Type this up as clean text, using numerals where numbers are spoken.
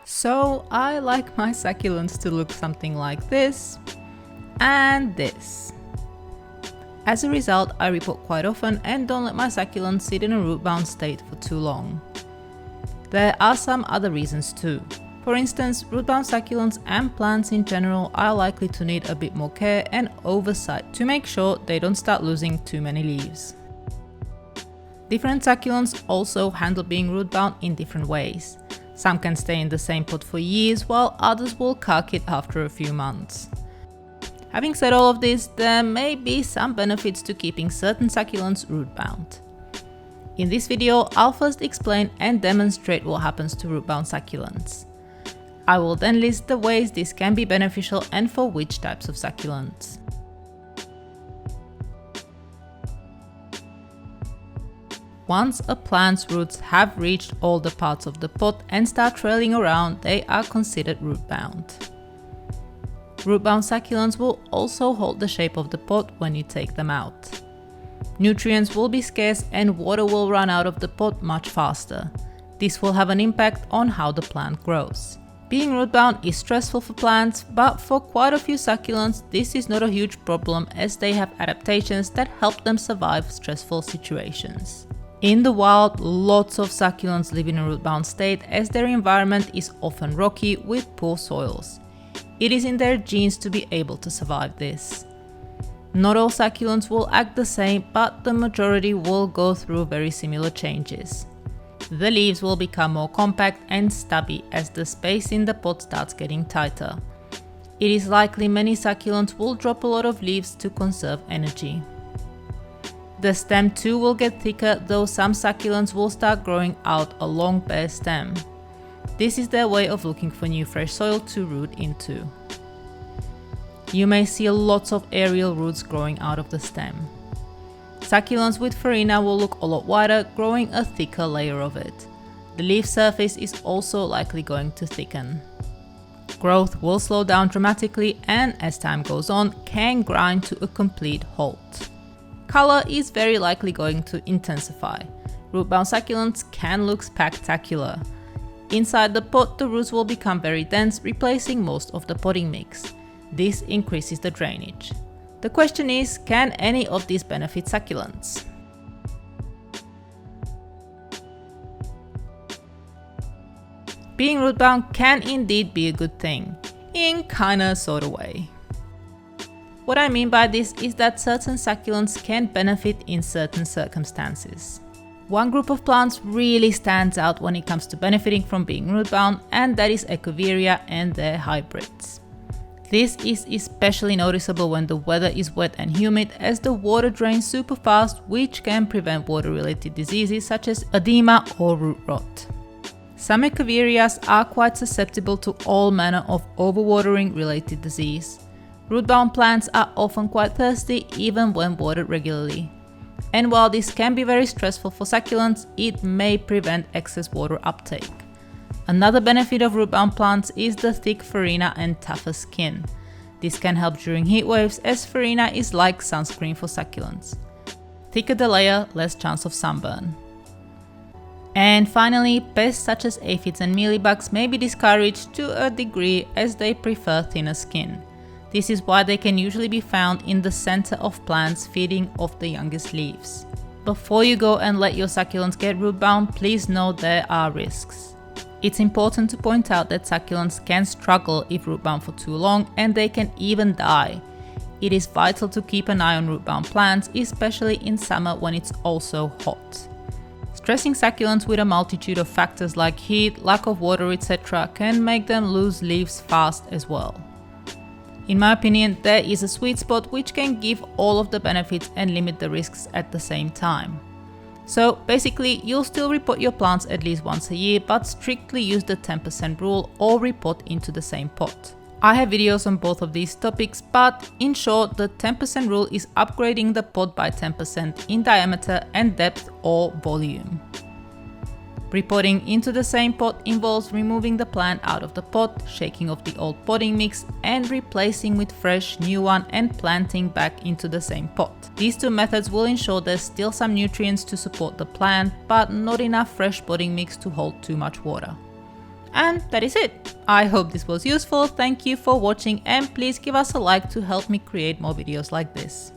So I like my succulents to look something like this and this. As a result, I repot quite often and don't let my succulents sit in a root-bound state for too long. There are some other reasons too. For instance, root-bound succulents and plants in general are likely to need a bit more care and oversight to make sure they don't start losing too many leaves. Different succulents also handle being root-bound in different ways. Some can stay in the same pot for years, while others will cark it after a few months. Having said all of this, there may be some benefits to keeping certain succulents root-bound. In this video, I'll first explain and demonstrate what happens to root-bound succulents. I will then list the ways this can be beneficial and for which types of succulents. Once a plant's roots have reached all the parts of the pot and start trailing around, they are considered root-bound. Root-bound succulents will also hold the shape of the pot when you take them out. Nutrients will be scarce and water will run out of the pot much faster. This will have an impact on how the plant grows. Being root-bound is stressful for plants, but for quite a few succulents, this is not a huge problem as they have adaptations that help them survive stressful situations. In the wild, lots of succulents live in a root-bound state as their environment is often rocky with poor soils. It is in their genes to be able to survive this. Not all succulents will act the same, but the majority will go through very similar changes. The leaves will become more compact and stubby as the space in the pot starts getting tighter. It is likely many succulents will drop a lot of leaves to conserve energy. The stem too will get thicker, though some succulents will start growing out a long bare stem. This is their way of looking for new fresh soil to root into. You may see lots of aerial roots growing out of the stem. Succulents with farina will look a lot wider, growing a thicker layer of it. The leaf surface is also likely going to thicken. Growth will slow down dramatically and, as time goes on, can grind to a complete halt. Color is very likely going to intensify. Root-bound succulents can look spectacular. Inside the pot, the roots will become very dense, replacing most of the potting mix. This increases the drainage. The question is, can any of these benefit succulents? Being root-bound can indeed be a good thing, in kinda sorta way. What I mean by this is that certain succulents can benefit in certain circumstances. One group of plants really stands out when it comes to benefiting from being root-bound, and that is Echeveria and their hybrids. This is especially noticeable when the weather is wet and humid, as the water drains super fast, which can prevent water-related diseases such as edema or root rot. Some Echeverias are quite susceptible to all manner of overwatering related disease. Root-bound plants are often quite thirsty even when watered regularly. And while this can be very stressful for succulents, it may prevent excess water uptake. Another benefit of root-bound plants is the thick farina and tougher skin. This can help during heat waves, as farina is like sunscreen for succulents. Thicker the layer, less chance of sunburn. And finally, pests such as aphids and mealybugs may be discouraged to a degree as they prefer thinner skin. This is why they can usually be found in the center of plants feeding off the youngest leaves. Before you go and let your succulents get root-bound, please know there are risks. It's important to point out that succulents can struggle if root-bound for too long, and they can even die. It is vital to keep an eye on root-bound plants, especially in summer when it's also hot. Stressing succulents with a multitude of factors like heat, lack of water, etc. can make them lose leaves fast as well. In my opinion, there is a sweet spot which can give all of the benefits and limit the risks at the same time. So basically, you'll still repot your plants at least once a year, but strictly use the 10% rule or repot into the same pot. I have videos on both of these topics, but in short, the 10% rule is upgrading the pot by 10% in diameter and depth or volume. Repotting into the same pot involves removing the plant out of the pot, shaking off the old potting mix, and replacing with fresh new one and planting back into the same pot. These two methods will ensure there's still some nutrients to support the plant, but not enough fresh potting mix to hold too much water. And that is it. I hope this was useful. Thank you for watching and please give us a like to help me create more videos like this.